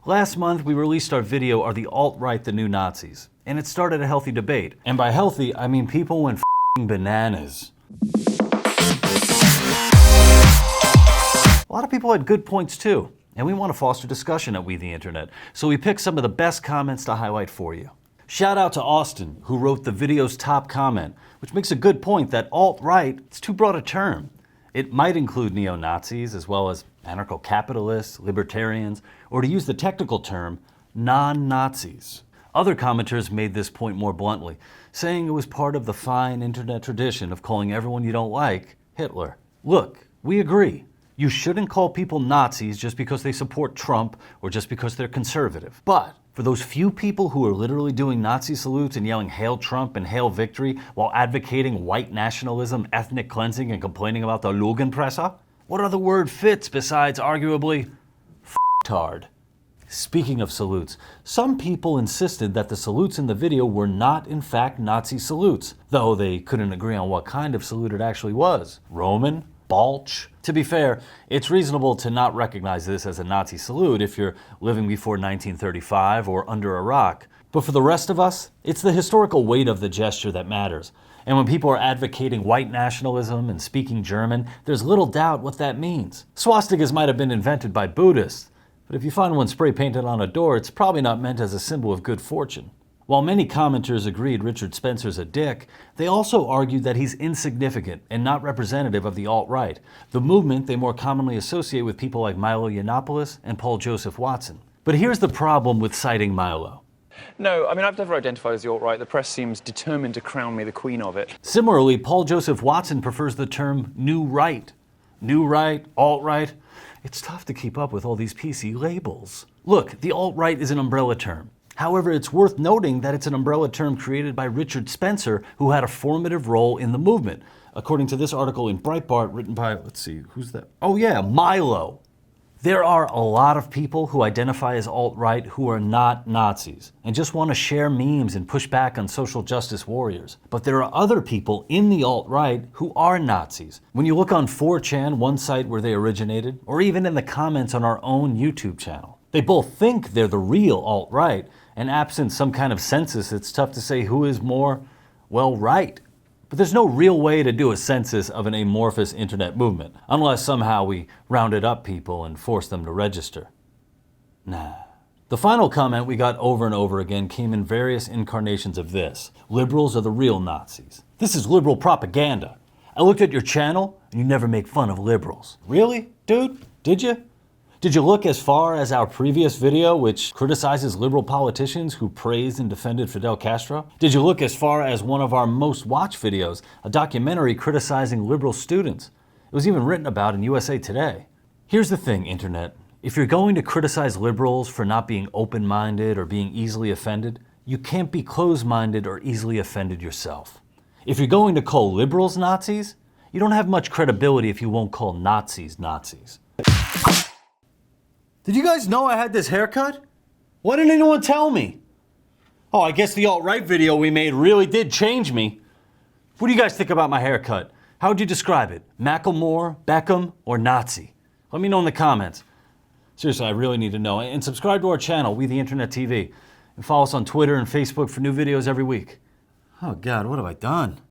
Last month, we released our video, Are the Alt-Right the New Nazis? And it started a healthy debate. And by healthy, I mean people went f***ing bananas. A lot of people had good points too, and we want to foster discussion at We the Internet, so we picked some of the best comments to highlight for you. Shout out to Austin, who wrote the video's top comment, which makes a good point that alt-right is too broad a term. It might include neo-Nazis, as well as anarcho-capitalists, libertarians, or to use the technical term, non-Nazis. Other commenters made this point more bluntly, saying it was part of the fine internet tradition of calling everyone you don't like Hitler. Look, we agree. You shouldn't call people Nazis just because they support Trump or just because they're conservative. But for those few people who are literally doing Nazi salutes and yelling Heil Trump and Heil Victory while advocating white nationalism, ethnic cleansing, and complaining about the Lügenpresse, what other word fits besides arguably f***tard? Speaking of salutes, some people insisted that the salutes in the video were not in fact Nazi salutes, though they couldn't agree on what kind of salute it actually was. Roman? Balch? To be fair, it's reasonable to not recognize this as a Nazi salute if you're living before 1935 or under a rock. But for the rest of us, it's the historical weight of the gesture that matters. And when people are advocating white nationalism and speaking German, there's little doubt what that means. Swastikas might have been invented by Buddhists, but if you find one spray painted on a door, it's probably not meant as a symbol of good fortune. While many commenters agreed Richard Spencer's a dick, they also argued that he's insignificant and not representative of the alt-right, the movement they more commonly associate with people like Milo Yiannopoulos and Paul Joseph Watson. But here's the problem with citing Milo. No, I mean, I've never identified as the alt-right. The press seems determined to crown me the queen of it. Similarly, Paul Joseph Watson prefers the term new right. New right, alt-right. It's tough to keep up with all these PC labels. Look, the alt-right is an umbrella term. However, it's worth noting that it's an umbrella term created by Richard Spencer, who had a formative role in the movement. According to this article in Breitbart, written by, let's see, who's that? Oh yeah, Milo. There are a lot of people who identify as alt-right who are not Nazis and just want to share memes and push back on social justice warriors. But there are other people in the alt-right who are Nazis. When you look on 4chan, one site where they originated, or even in the comments on our own YouTube channel, they both think they're the real alt-right, and absent some kind of census, it's tough to say who is more, well, right. But there's no real way to do a census of an amorphous internet movement, unless somehow we rounded up people and forced them to register. Nah. The final comment we got over and over again came in various incarnations of this. Liberals are the real Nazis. This is liberal propaganda. I looked at your channel, and you never make fun of liberals. Really, dude? Did you? Did you look as far as our previous video, which criticizes liberal politicians who praised and defended Fidel Castro? Did you look as far as one of our most watched videos, a documentary criticizing liberal students? It was even written about in USA Today. Here's the thing, Internet. If you're going to criticize liberals for not being open-minded or being easily offended, you can't be closed-minded or easily offended yourself. If you're going to call liberals Nazis, you don't have much credibility if you won't call Nazis Nazis. Did you guys know I had this haircut? Why didn't anyone tell me? Oh, I guess the alt-right video we made really did change me. What do you guys think about my haircut? How would you describe it? Macklemore, Beckham, or Nazi? Let me know in the comments. Seriously, I really need to know. And subscribe to our channel, We the Internet TV. And follow us on Twitter and Facebook for new videos every week. Oh God, what have I done?